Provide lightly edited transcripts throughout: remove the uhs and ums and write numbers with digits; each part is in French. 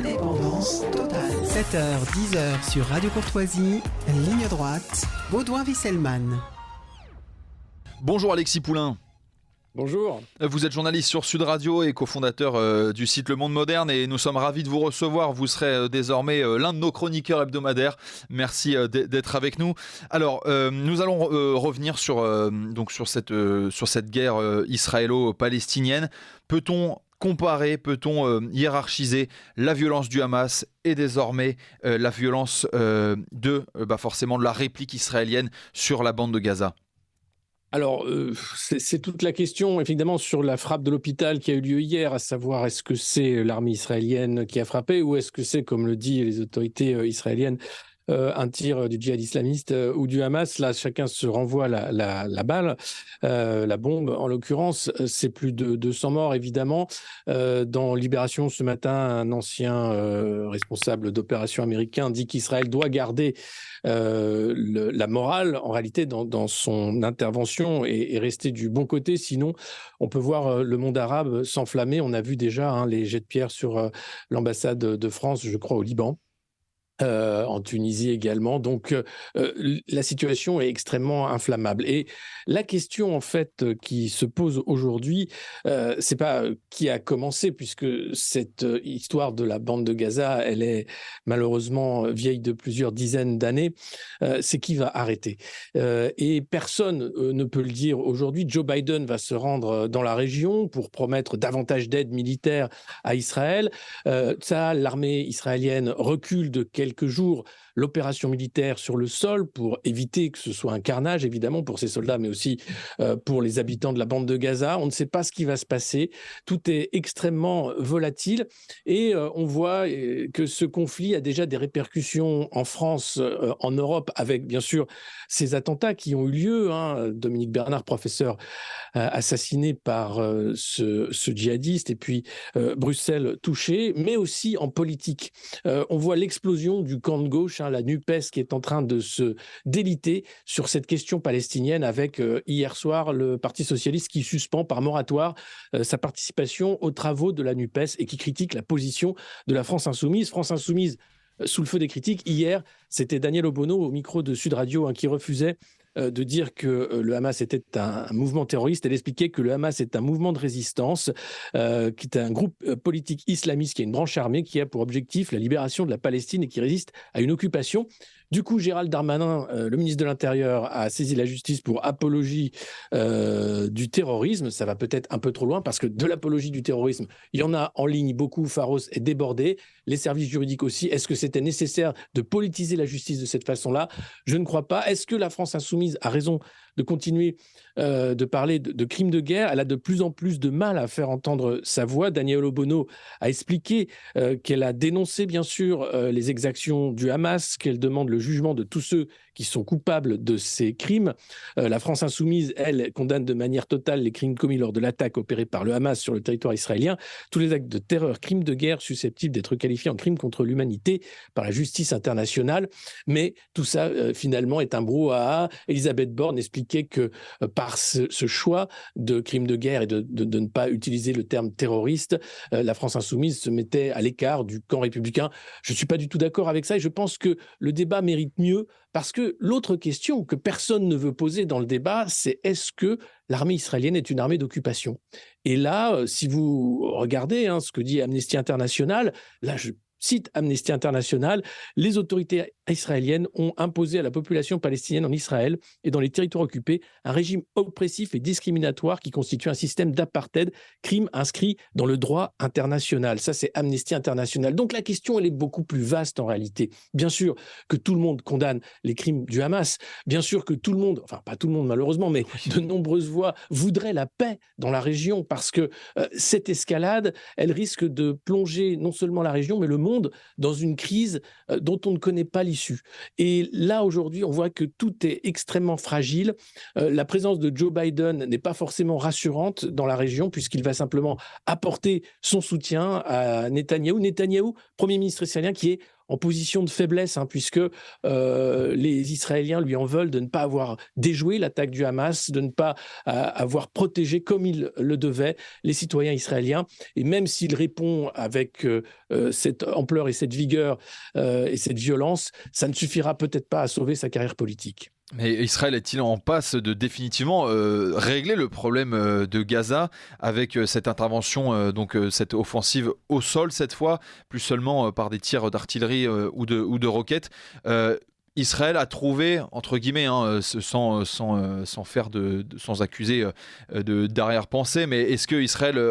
Indépendance totale. 7h, 10h sur Radio Courtoisie, ligne droite, Baudouin-Wesselmann. Bonjour Alexis Poulain. Bonjour. Vous êtes journaliste sur Sud Radio et cofondateur du site Le Monde Moderne et nous sommes ravis de vous recevoir. Vous serez désormais l'un de nos chroniqueurs hebdomadaires. Merci d'être avec nous. Alors, nous allons revenir sur cette guerre israélo-palestinienne. Peut-on comparer, peut-on hiérarchiser la violence du Hamas et désormais la violence forcément de la réplique israélienne sur la bande de Gaza ? Alors, c'est toute la question, évidemment, sur la frappe de l'hôpital qui a eu lieu hier, à savoir est-ce que c'est l'armée israélienne qui a frappé ou est-ce que c'est, comme le disent les autorités israéliennes, un tir du djihad islamiste ou du Hamas. Là, chacun se renvoie la balle, la bombe. En l'occurrence, c'est plus de 200 morts, évidemment. Dans Libération, ce matin, un ancien responsable d'opération américain dit qu'Israël doit garder la morale, en réalité, dans son intervention et rester du bon côté. Sinon, on peut voir le monde arabe s'enflammer. On a vu déjà les jets de pierre sur l'ambassade de France, je crois, au Liban. En Tunisie également. Donc, la situation est extrêmement inflammable. Et la question, en fait, qui se pose aujourd'hui, c'est pas qui a commencé, puisque cette histoire de la bande de Gaza, elle est malheureusement vieille de plusieurs dizaines d'années. C'est qui va arrêter. Et personne ne peut le dire aujourd'hui. Joe Biden va se rendre dans la région pour promettre davantage d'aide militaire à Israël. L'armée israélienne recule de quelques jours l'opération militaire sur le sol pour éviter que ce soit un carnage, évidemment, pour ces soldats, mais aussi pour les habitants de la bande de Gaza. On ne sait pas ce qui va se passer. Tout est extrêmement volatile et on voit que ce conflit a déjà des répercussions en France, en Europe, avec bien sûr ces attentats qui ont eu lieu. Dominique Bernard, professeur assassiné par ce djihadiste, et puis Bruxelles touché, mais aussi en politique. On voit l'explosion du camp de gauche, la NUPES, qui est en train de se déliter sur cette question palestinienne avec hier soir le Parti socialiste qui suspend par moratoire sa participation aux travaux de la NUPES et qui critique la position de la France Insoumise. France Insoumise sous le feu des critiques. Hier, c'était Daniel Obono au micro de Sud Radio qui refusait de dire que le Hamas était un mouvement terroriste. Elle expliquait que le Hamas est un mouvement de résistance, qui est un groupe politique islamiste, qui est une branche armée, qui a pour objectif la libération de la Palestine et qui résiste à une occupation. Du coup, Gérald Darmanin, le ministre de l'Intérieur, a saisi la justice pour apologie du terrorisme. Ça va peut-être un peu trop loin parce que de l'apologie du terrorisme, il y en a en ligne beaucoup. Pharos est débordé, les services juridiques aussi. Est-ce que c'était nécessaire de politiser la justice de cette façon-là ? Je ne crois pas. Est-ce que la France Insoumise a raison de continuer de parler de crimes de guerre? Elle a de plus en plus de mal à faire entendre sa voix. Daniel Obono a expliqué qu'elle a dénoncé, bien sûr, les exactions du Hamas, qu'elle demande le jugement de tous ceux qui sont coupables de ces crimes. La France Insoumise, elle, condamne de manière totale les crimes commis lors de l'attaque opérée par le Hamas sur le territoire israélien. Tous les actes de terreur, crimes de guerre susceptibles d'être qualifiés en crimes contre l'humanité par la justice internationale. Mais tout ça, finalement, est un brouhaha. Elisabeth Borne expliquait que par ce choix de crimes de guerre et de ne pas utiliser le terme terroriste, la France Insoumise se mettait à l'écart du camp républicain. Je ne suis pas du tout d'accord avec ça et je pense que le débat mérite mieux parce que l'autre question que personne ne veut poser dans le débat, c'est est-ce que l'armée israélienne est une armée d'occupation ? Et là, si vous regardez ce que dit Amnesty International, là je cite Amnesty International, les autorités israéliennes ont imposé à la population palestinienne en Israël et dans les territoires occupés un régime oppressif et discriminatoire qui constitue un système d'apartheid, crime inscrit dans le droit international. Ça, c'est Amnesty International. Donc la question, elle est beaucoup plus vaste en réalité. Bien sûr que tout le monde condamne les crimes du Hamas. Bien sûr que tout le monde, enfin pas tout le monde malheureusement, mais de nombreuses voix voudraient la paix dans la région parce que cette escalade, elle risque de plonger non seulement la région, mais le monde dans une crise dont on ne connaît pas l'issue. Et là, aujourd'hui, on voit que tout est extrêmement fragile. La présence de Joe Biden n'est pas forcément rassurante dans la région, puisqu'il va simplement apporter son soutien à Netanyahou. Netanyahou, Premier ministre israélien, qui est en position de faiblesse, puisque les Israéliens lui en veulent de ne pas avoir déjoué l'attaque du Hamas, de ne pas avoir protégé comme il le devait les citoyens israéliens. Et même s'il répond avec cette ampleur et cette vigueur et cette violence, ça ne suffira peut-être pas à sauver sa carrière politique. Mais Israël est-il en passe de définitivement régler le problème de Gaza avec cette intervention, cette offensive au sol cette fois, plus seulement par des tirs d'artillerie ou de roquettes Israël a trouvé, entre guillemets, sans accuser d'arrière-pensée, mais est-ce que Israël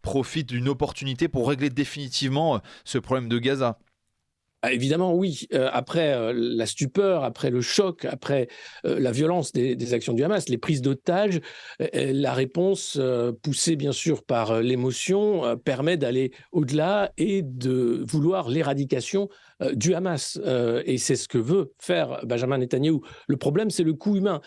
profite d'une opportunité pour régler définitivement ce problème de Gaza ? Évidemment, oui. Après la stupeur, après le choc, après la violence des actions du Hamas, les prises d'otages, la réponse, poussée bien sûr par l'émotion, permet d'aller au-delà et de vouloir l'éradication du Hamas. Et c'est ce que veut faire Benjamin Netanyahou. Le problème, c'est le coût humain.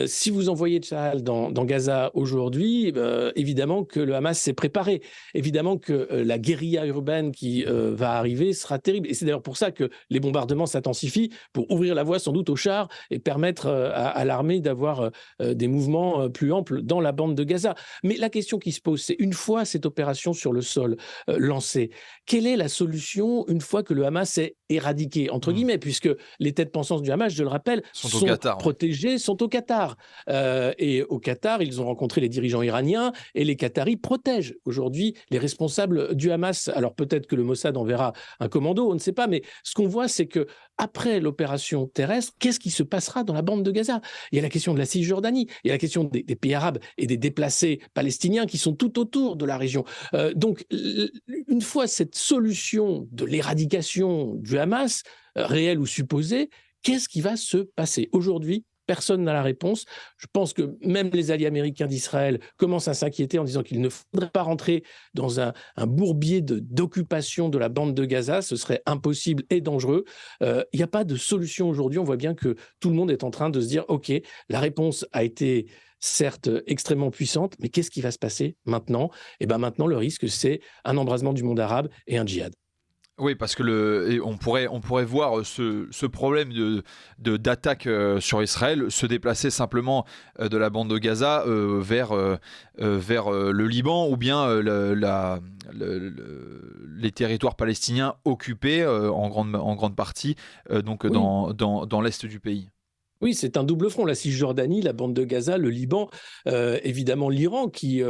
Si vous envoyez Tsahal dans Gaza aujourd'hui, évidemment que le Hamas s'est préparé. Évidemment que la guérilla urbaine qui va arriver sera terrible. Et c'est d'ailleurs pour ça que les bombardements s'intensifient, pour ouvrir la voie sans doute aux chars et permettre à l'armée d'avoir des mouvements plus amples dans la bande de Gaza. Mais la question qui se pose, c'est une fois cette opération sur le sol lancée, quelle est la solution une fois que le Hamas est éradiqué, entre guillemets, puisque les têtes pensantes du Hamas, je le rappelle, sont protégées, sont au Qatar. Et au Qatar, ils ont rencontré les dirigeants iraniens et les Qataris protègent aujourd'hui les responsables du Hamas. Alors peut-être que le Mossad enverra un commando, on ne sait pas, mais ce qu'on voit, c'est que après l'opération terrestre, qu'est-ce qui se passera dans la bande de Gaza ? Il y a la question de la Cisjordanie, il y a la question des pays arabes et des déplacés palestiniens qui sont tout autour de la région. Donc, une fois cette solution de l'éradication du Hamas, réelle ou supposée, qu'est-ce qui va se passer ? Aujourd'hui, personne n'a la réponse. Je pense que même les alliés américains d'Israël commencent à s'inquiéter en disant qu'il ne faudrait pas rentrer dans un bourbier d'occupation de la bande de Gaza. Ce serait impossible et dangereux. Il n'y a pas de solution aujourd'hui. On voit bien que tout le monde est en train de se dire « Ok, la réponse a été certes extrêmement puissante, mais qu'est-ce qui va se passer maintenant ?» Et bien maintenant, le risque, c'est un embrasement du monde arabe et un djihad. Oui, parce que on pourrait voir ce problème d'attaque sur Israël se déplacer simplement de la bande de Gaza vers le Liban ou bien les territoires palestiniens occupés en grande partie dans l'est du pays. Oui, c'est un double front, la Cisjordanie, la bande de Gaza, le Liban, évidemment l'Iran qui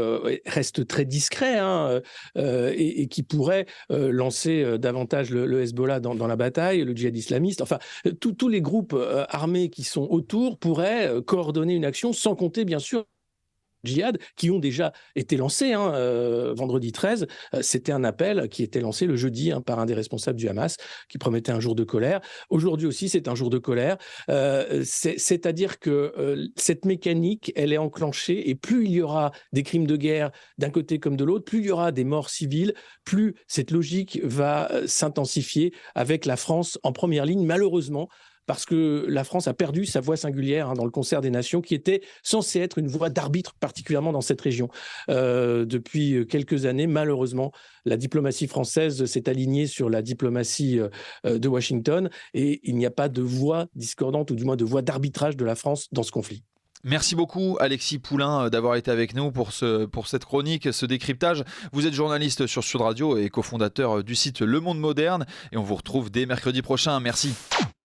reste très discret et qui pourrait lancer davantage le Hezbollah dans la bataille, le djihad islamiste. Enfin, tous les groupes armés qui sont autour pourraient coordonner une action, sans compter bien sûr djihad, qui ont déjà été lancés vendredi 13. C'était un appel qui était lancé le jeudi par un des responsables du Hamas, qui promettait un jour de colère. Aujourd'hui aussi, c'est un jour de colère. C'est-à-dire que cette mécanique, elle est enclenchée, et plus il y aura des crimes de guerre d'un côté comme de l'autre, plus il y aura des morts civiles, plus cette logique va s'intensifier, avec la France en première ligne, malheureusement, parce que la France a perdu sa voix singulière dans le concert des nations, qui était censée être une voix d'arbitre, particulièrement dans cette région. Depuis quelques années, malheureusement, la diplomatie française s'est alignée sur la diplomatie de Washington, et il n'y a pas de voix discordante, ou du moins de voix d'arbitrage de la France dans ce conflit. Merci beaucoup Alexis Poulain d'avoir été avec nous pour cette chronique, ce décryptage. Vous êtes journaliste sur Sud Radio et cofondateur du site Le Monde Moderne, et on vous retrouve dès mercredi prochain. Merci.